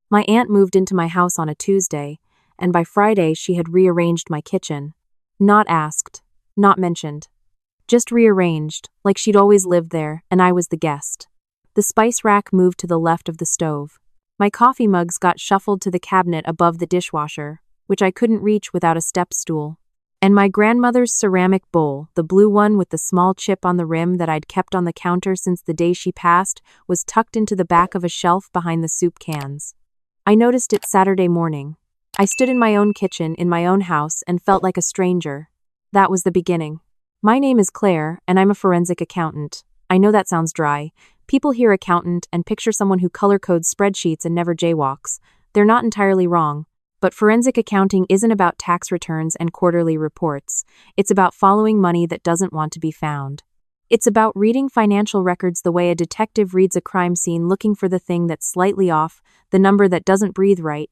My aunt moved into my house on a Tuesday, and by Friday she had rearranged my kitchen. Not asked, not mentioned. Just rearranged, like she'd always lived there, and I was the guest. The spice rack moved to the left of the stove. My coffee mugs got shuffled to the cabinet above the dishwasher, which I couldn't reach without a step stool. And my grandmother's ceramic bowl, the blue one with the small chip on the rim that I'd kept on the counter since the day she passed, was tucked into the back of a shelf behind the soup cans. I noticed it Saturday morning. I stood in my own kitchen in my own house and felt like a stranger. That was the beginning. My name is Claire, and I'm a forensic accountant. I know that sounds dry. People hear accountant and picture someone who color codes spreadsheets and never jaywalks. They're not entirely wrong. But forensic accounting isn't about tax returns and quarterly reports. It's about following money that doesn't want to be found. It's about reading financial records the way a detective reads a crime scene looking for the thing that's slightly off, the number that doesn't breathe right,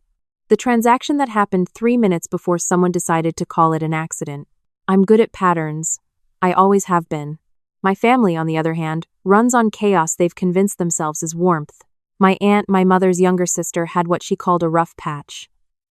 the transaction that happened 3 minutes before someone decided to call it an accident. I'm good at patterns. I always have been. My family, on the other hand, runs on chaos they've convinced themselves is warmth. My aunt, my mother's younger sister, had what she called a rough patch.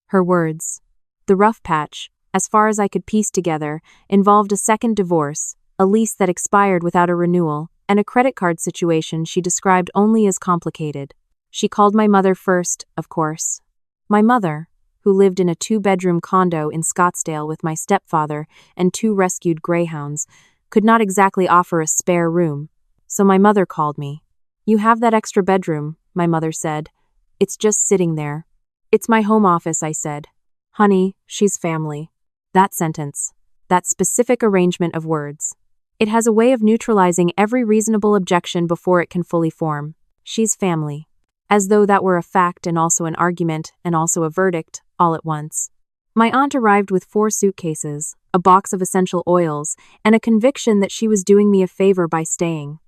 Her words. The rough patch, as far as I could piece together, involved a second divorce, a lease that expired without a renewal, and a credit card situation she described only as complicated. She called my mother first, of course. My mother, who lived in a 2-bedroom condo in Scottsdale with my stepfather and 2 rescued greyhounds, could not exactly offer a spare room, so my mother called me. "You have that extra bedroom," my mother said. "It's just sitting there." "It's my home office," I said. "Honey, she's family." That sentence, that specific arrangement of words. It has a way of neutralizing every reasonable objection before it can fully form. She's family. As though that were a fact and also an argument and also a verdict, all at once. My aunt arrived with 4 suitcases, a box of essential oils, and a conviction that she was doing me a favor by staying.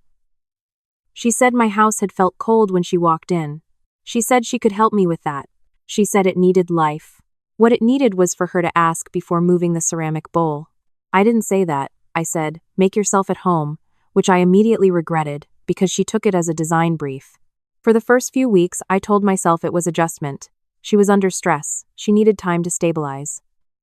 She said my house had felt cold when she walked in. She said she could help me with that. She said it needed life. What it needed was for her to ask before moving the ceramic bowl. I didn't say that. I said, "Make yourself at home," which I immediately regretted because she took it as a design brief. For the first few weeks, I told myself it was adjustment. She was under stress. She needed time to stabilize.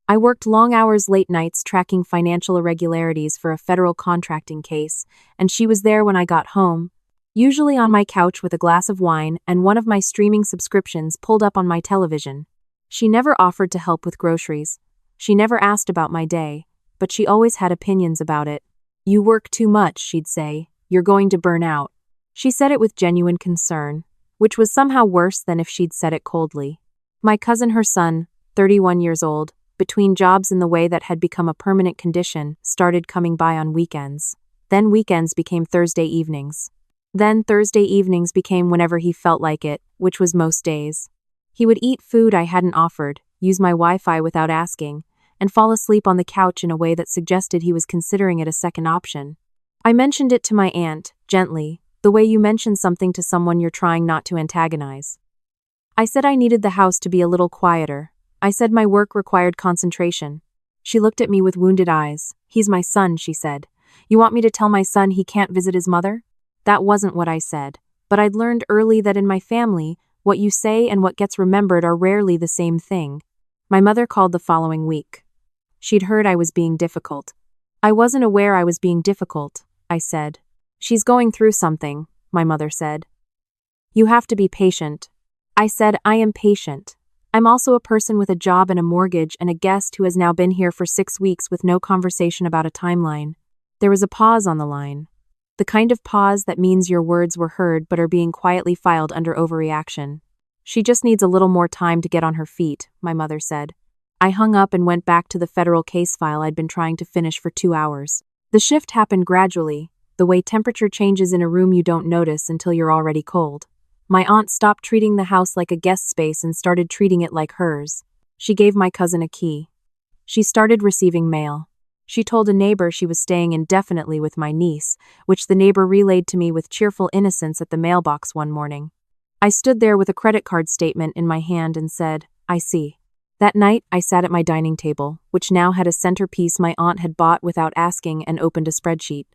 I worked long hours, late nights, tracking financial irregularities for a federal contracting case, and she was there when I got home, usually on my couch with a glass of wine and one of my streaming subscriptions pulled up on my television. She never offered to help with groceries. She never asked about my day, but she always had opinions about it. "You work too much," she'd say. "You're going to burn out." She said it with genuine concern, which was somehow worse than if she'd said it coldly. My cousin, her son, 31 years old, between jobs in the way that had become a permanent condition, started coming by on weekends. Then weekends became Thursday evenings. Then Thursday evenings became whenever he felt like it, which was most days. He would eat food I hadn't offered, use my Wi-Fi without asking, and fall asleep on the couch in a way that suggested he was considering it a second option. I mentioned it to my aunt, gently, the way you mention something to someone you're trying not to antagonize. I said I needed the house to be a little quieter. I said my work required concentration. She looked at me with wounded eyes. "He's my son," she said. "You want me to tell my son he can't visit his mother?" That wasn't what I said, but I'd learned early that in my family, what you say and what gets remembered are rarely the same thing. My mother called the following week. She'd heard I was being difficult. "I wasn't aware I was being difficult," I said. "She's going through something," my mother said. "You have to be patient." I said, "I am patient. I'm also a person with a job and a mortgage and a guest who has now been here for 6 weeks with no conversation about a timeline." There was a pause on the line. The kind of pause that means your words were heard but are being quietly filed under overreaction. "She just needs a little more time to get on her feet," my mother said. I hung up and went back to the federal case file I'd been trying to finish for 2 hours. The shift happened gradually, the way temperature changes in a room you don't notice until you're already cold. My aunt stopped treating the house like a guest space and started treating it like hers. She gave my cousin a key. She started receiving mail. She told a neighbor she was staying indefinitely with my niece, which the neighbor relayed to me with cheerful innocence at the mailbox one morning. I stood there with a credit card statement in my hand and said, "I see." That night, I sat at my dining table, which now had a centerpiece my aunt had bought without asking, and opened a spreadsheet.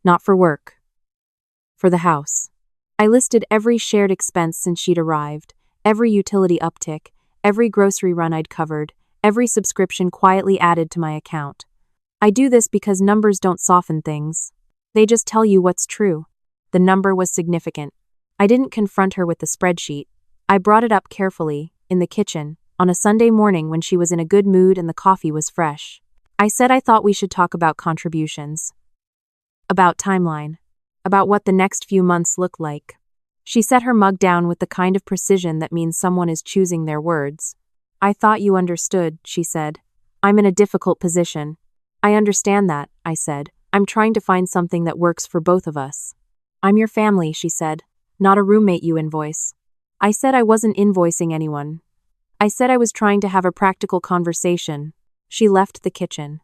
Not for work. For the house. I listed every shared expense since she'd arrived, Every utility uptick, every grocery run I'd covered, every subscription quietly added to my account. I do this because numbers don't soften things. They just tell you what's true. The number was significant. I didn't confront her with the spreadsheet. I brought it up carefully, in the kitchen, on a Sunday morning when she was in a good mood and the coffee was fresh. I said I thought we should talk about contributions. About timeline. About what the next few months look like. She set her mug down with the kind of precision that means someone is choosing their words. I thought you understood, she said. I'm in a difficult position. I understand that, I said. I'm trying to find something that works for both of us. I'm your family, she said. Not a roommate you invoice. I said I wasn't invoicing anyone. I said I was trying to have a practical conversation. She left the kitchen.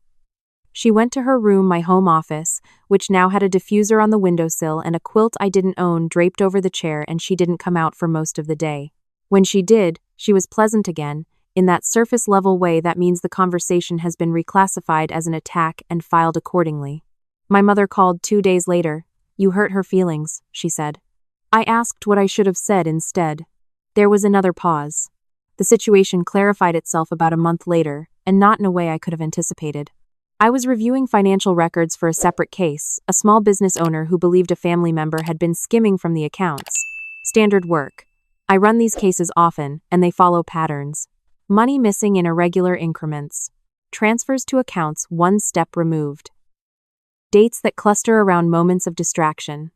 She went to her room, my home office, which now had a diffuser on the windowsill and a quilt I didn't own draped over the chair, and she didn't come out for most of the day. When she did, she was pleasant again, in that surface-level way that means the conversation has been reclassified as an attack and filed accordingly. My mother called 2 days later. You hurt her feelings, she said. I asked what I should have said instead. There was another pause. The situation clarified itself about a month later, and not in a way I could have anticipated. I was reviewing financial records for a separate case, a small business owner who believed a family member had been skimming from the accounts. Standard work. I run these cases often, and they follow patterns. Money missing in irregular increments. Transfers to accounts one step removed. Dates that cluster around moments of distraction.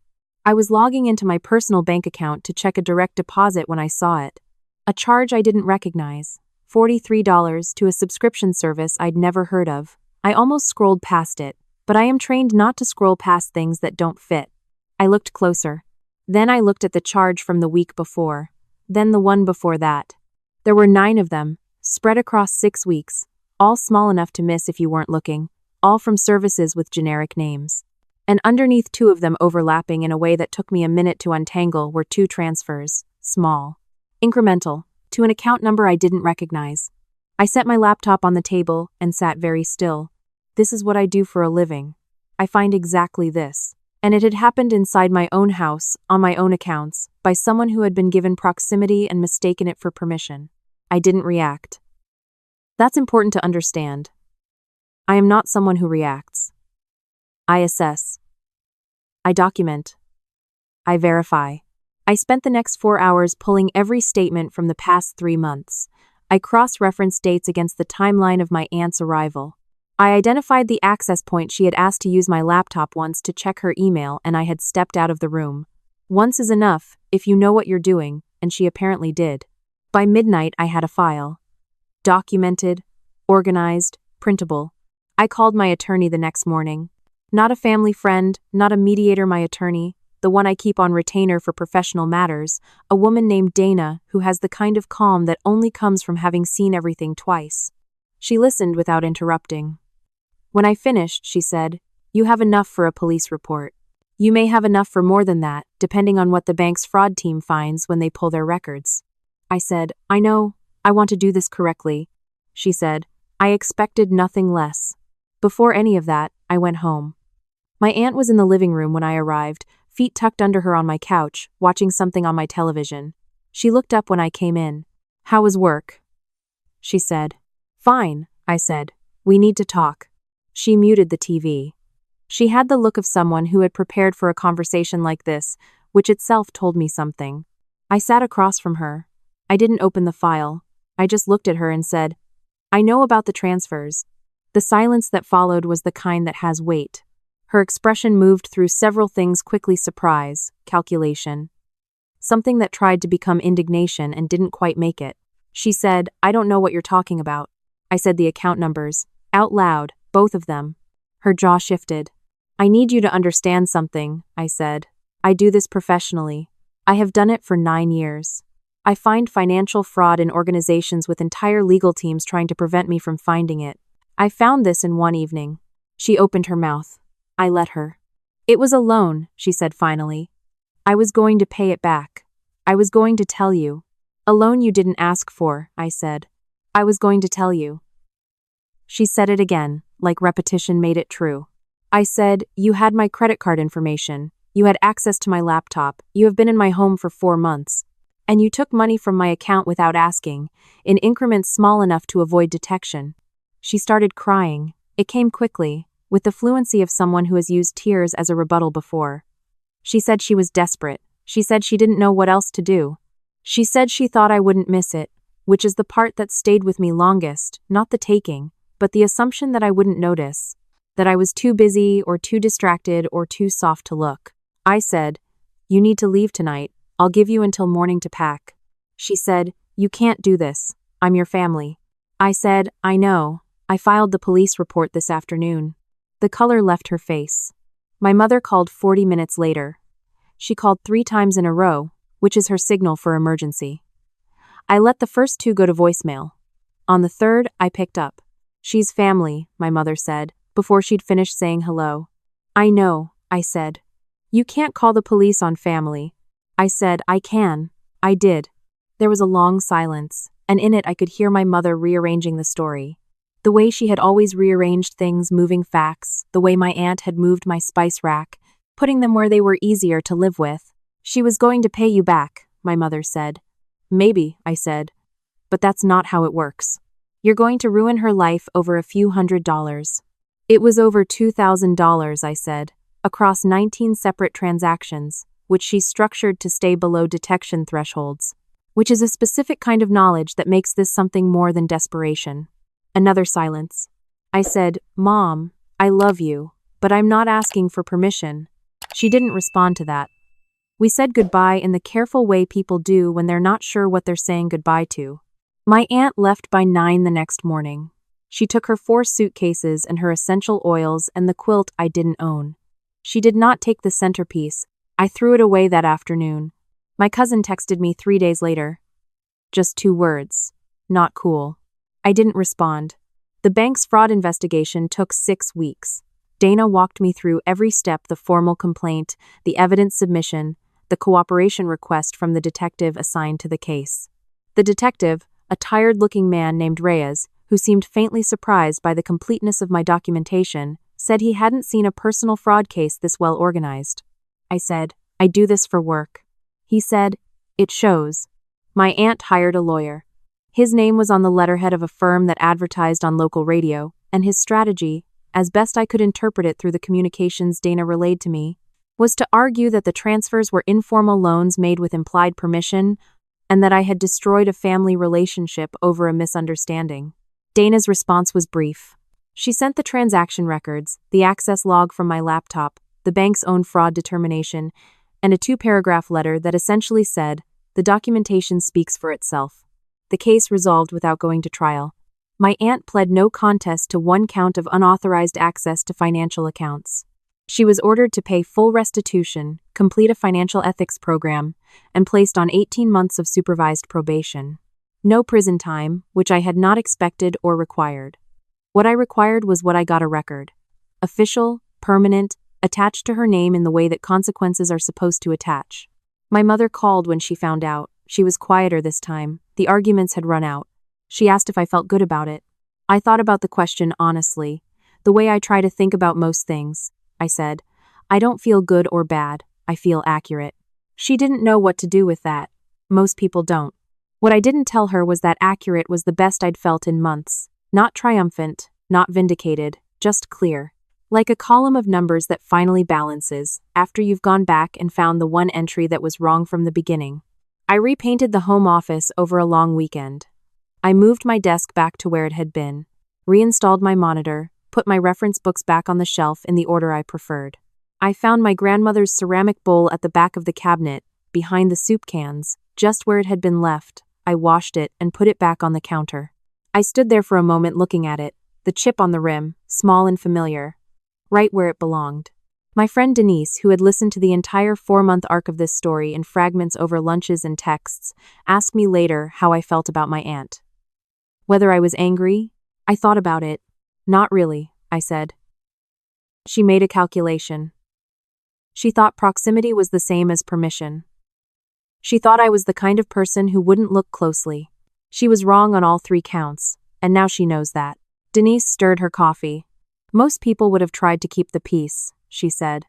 I was logging into my personal bank account to check a direct deposit when I saw it. A charge I didn't recognize. $43 to a subscription service I'd never heard of. I almost scrolled past it, but I am trained not to scroll past things that don't fit. I looked closer. Then I looked at the charge from the week before. Then the one before that. There were 9 of them, spread across 6 weeks, all small enough to miss if you weren't looking, all from services with generic names. And underneath 2 of them overlapping in a way that took me a minute to untangle were 2 transfers, small, incremental, to an account number I didn't recognize. I set my laptop on the table and sat very still. This is what I do for a living. I find exactly this. And it had happened inside my own house, on my own accounts, by someone who had been given proximity and mistaken it for permission. I didn't react. That's important to understand. I am not someone who reacts. I assess. I document. I verify. I spent the next 4 hours pulling every statement from the past 3 months. I cross-referenced dates against the timeline of my aunt's arrival. I identified the access point she had asked to use my laptop once to check her email, and I had stepped out of the room. Once is enough, if you know what you're doing, and she apparently did. By midnight, I had a file. Documented, organized, printable. I called my attorney the next morning. Not a family friend, not a mediator, my attorney, the one I keep on retainer for professional matters, a woman named Dana who has the kind of calm that only comes from having seen everything twice. She listened without interrupting. When I finished, she said, "You have enough for a police report. You may have enough for more than that, depending on what the bank's fraud team finds when they pull their records." I said, "I know, I want to do this correctly." She said, "I expected nothing less." Before any of that, I went home. My aunt was in the living room when I arrived, feet tucked under her on my couch, watching something on my television. She looked up when I came in. "How was work?" She said. "Fine," I said. "We need to talk." She muted the TV. She had the look of someone who had prepared for a conversation like this, which itself told me something. I sat across from her. I didn't open the file. I just looked at her and said, "I know about the transfers." The silence that followed was the kind that has weight. Her expression moved through several things quickly: surprise, calculation. Something that tried to become indignation and didn't quite make it. She said, "I don't know what you're talking about." I said the account numbers, out loud, both of them. Her jaw shifted. "I need you to understand something," I said. "I do this professionally. I have done it for 9 years. I find financial fraud in organizations with entire legal teams trying to prevent me from finding it. I found this in one evening." She opened her mouth. I let her. "It was a loan," she said finally. "I was going to pay it back. I was going to tell you." "A loan you didn't ask for," I said. "I was going to tell you." She said it again, like repetition made it true. I said, "You had my credit card information. You had access to my laptop. You have been in my home for 4 months. And you took money from my account without asking, in increments small enough to avoid detection. She started crying. It came quickly, with the fluency of someone who has used tears as a rebuttal before. She said she was desperate. She said she didn't know what else to do. She said she thought I wouldn't miss it, which is the part that stayed with me longest, not the taking, but the assumption that I wouldn't notice, that I was too busy or too distracted or too soft to look. I said, "You need to leave tonight. I'll give you until morning to pack." She said, "You can't do this. I'm your family." I said, "I know. I filed the police report this afternoon." The color left her face. My mother called 40 minutes later. She called 3 times in a row, which is her signal for emergency. I let the first 2 go to voicemail. On the third, I picked up. "She's family," my mother said, before she'd finished saying hello. "I know," I said. "You can't call the police on family." I said, "I can." I did. There was a long silence, and in it I could hear my mother rearranging the story. The way she had always rearranged things, moving facts, the way my aunt had moved my spice rack, putting them where they were easier to live with. "She was going to pay you back," my mother said. "Maybe," I said. "But that's not how it works. You're going to ruin her life over a few $100s. It was over $2,000, I said, across 19 separate transactions, which she structured to stay below detection thresholds, which is a specific kind of knowledge that makes this something more than desperation. Another silence. I said, "Mom, I love you, but I'm not asking for permission." She didn't respond to that. We said goodbye in the careful way people do when they're not sure what they're saying goodbye to. My aunt left by 9 the next morning. She took her 4 suitcases and her essential oils and the quilt I didn't own. She did not take the centerpiece. I threw it away that afternoon. My cousin texted me 3 days later. Just 2 words. Not cool. I didn't respond. The bank's fraud investigation took 6 weeks. Dana walked me through every step: the formal complaint, the evidence submission, the cooperation request from the detective assigned to the case. The detective, a tired-looking man named Reyes, who seemed faintly surprised by the completeness of my documentation, said he hadn't seen a personal fraud case this well organized. I said, "I do this for work." He said, "It shows." My aunt hired a lawyer. His name was on the letterhead of a firm that advertised on local radio, and his strategy, as best I could interpret it through the communications Dana relayed to me, was to argue that the transfers were informal loans made with implied permission, and that I had destroyed a family relationship over a misunderstanding. Dana's response was brief. She sent the transaction records, the access log from my laptop, the bank's own fraud determination, and a 2-paragraph letter that essentially said, "The documentation speaks for itself." The case resolved without going to trial. My aunt pled no contest to 1 count of unauthorized access to financial accounts. She was ordered to pay full restitution, complete a financial ethics program, and placed on 18 months of supervised probation. No prison time, which I had not expected or required. What I required was what I got: a record. Official, permanent, attached to her name in the way that consequences are supposed to attach. My mother called when she found out. She was quieter this time. The arguments had run out. She asked if I felt good about it. I thought about the question honestly, the way I try to think about most things. I said, "I don't feel good or bad. I feel accurate." She didn't know what to do with that. Most people don't. What I didn't tell her was that accurate was the best I'd felt in months. Not triumphant, not vindicated, just clear. Like a column of numbers that finally balances, after you've gone back and found the one entry that was wrong from the beginning. I repainted the home office over a long weekend. I moved my desk back to where it had been, reinstalled my monitor, put my reference books back on the shelf in the order I preferred. I found my grandmother's ceramic bowl at the back of the cabinet, behind the soup cans, just where it had been left. I washed it and put it back on the counter. I stood there for a moment looking at it, the chip on the rim, small and familiar, right where it belonged. My friend Denise, who had listened to the entire 4-month arc of this story in fragments over lunches and texts, asked me later how I felt about my aunt. Whether I was angry? I thought about it. "Not really," I said. She made a calculation. She thought proximity was the same as permission. She thought I was the kind of person who wouldn't look closely. She was wrong on all 3 counts, and now she knows that. Denise stirred her coffee. "Most people would have tried to keep the peace," she said.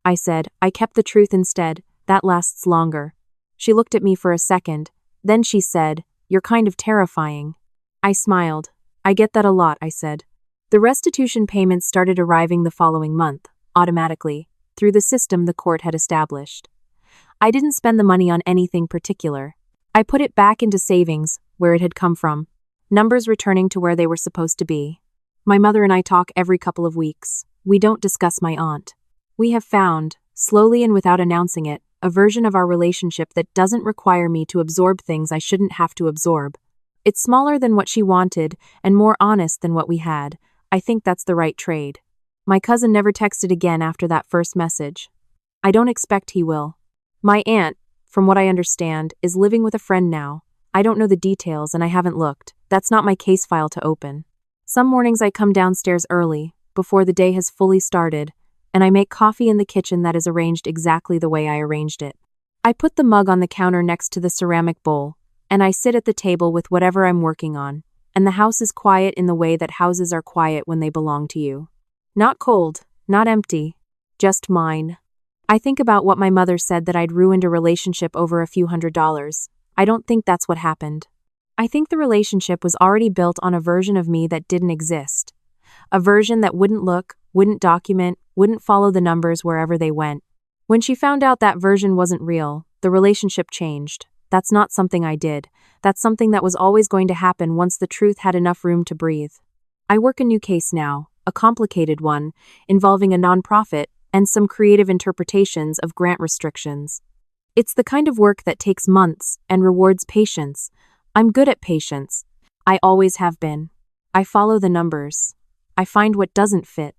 I said, "I kept the truth instead. That lasts longer." She looked at me for a second. Then she said, "You're kind of terrifying." I smiled. "I get that a lot," I said. The restitution payments started arriving the following month, automatically, through the system the court had established. I didn't spend the money on anything particular. I put it back into savings, where it had come from. Numbers returning to where they were supposed to be. My mother and I talk every couple of weeks. We don't discuss my aunt. We have found, slowly and without announcing it, a version of our relationship that doesn't require me to absorb things I shouldn't have to absorb. It's smaller than what she wanted and more honest than what we had. I think that's the right trade. My cousin never texted again after that first message. I don't expect he will. My aunt, from what I understand, is living with a friend now. I don't know the details and I haven't looked. That's not my case file to open. Some mornings I come downstairs early, before the day has fully started, and I make coffee in the kitchen that is arranged exactly the way I arranged it. I put the mug on the counter next to the ceramic bowl, and I sit at the table with whatever I'm working on, and the house is quiet in the way that houses are quiet when they belong to you. Not cold, not empty, just mine. I think about what my mother said, that I'd ruined a relationship over a few $100s. I don't think that's what happened. I think the relationship was already built on a version of me that didn't exist. A version that wouldn't look, wouldn't document, wouldn't follow the numbers wherever they went. When she found out that version wasn't real, the relationship changed. That's not something I did. That's something that was always going to happen once the truth had enough room to breathe. I work a new case now, a complicated one, involving a nonprofit and some creative interpretations of grant restrictions. It's the kind of work that takes months and rewards patience. I'm good at patience. I always have been. I follow the numbers. I find what doesn't fit.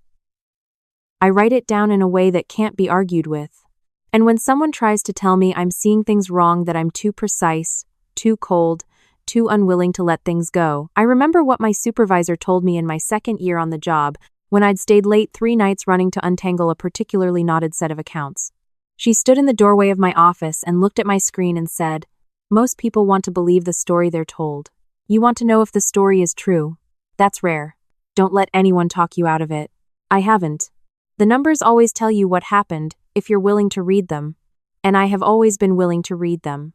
I write it down in a way that can't be argued with. And when someone tries to tell me I'm seeing things wrong, that I'm too precise, too cold, too unwilling to let things go, I remember what my supervisor told me in my second year on the job, when I'd stayed late 3 nights running to untangle a particularly knotted set of accounts. She stood in the doorway of my office and looked at my screen and said, "Most people want to believe the story they're told. You want to know if the story is true. That's rare. Don't let anyone talk you out of it." I haven't. The numbers always tell you what happened if you're willing to read them, and I have always been willing to read them.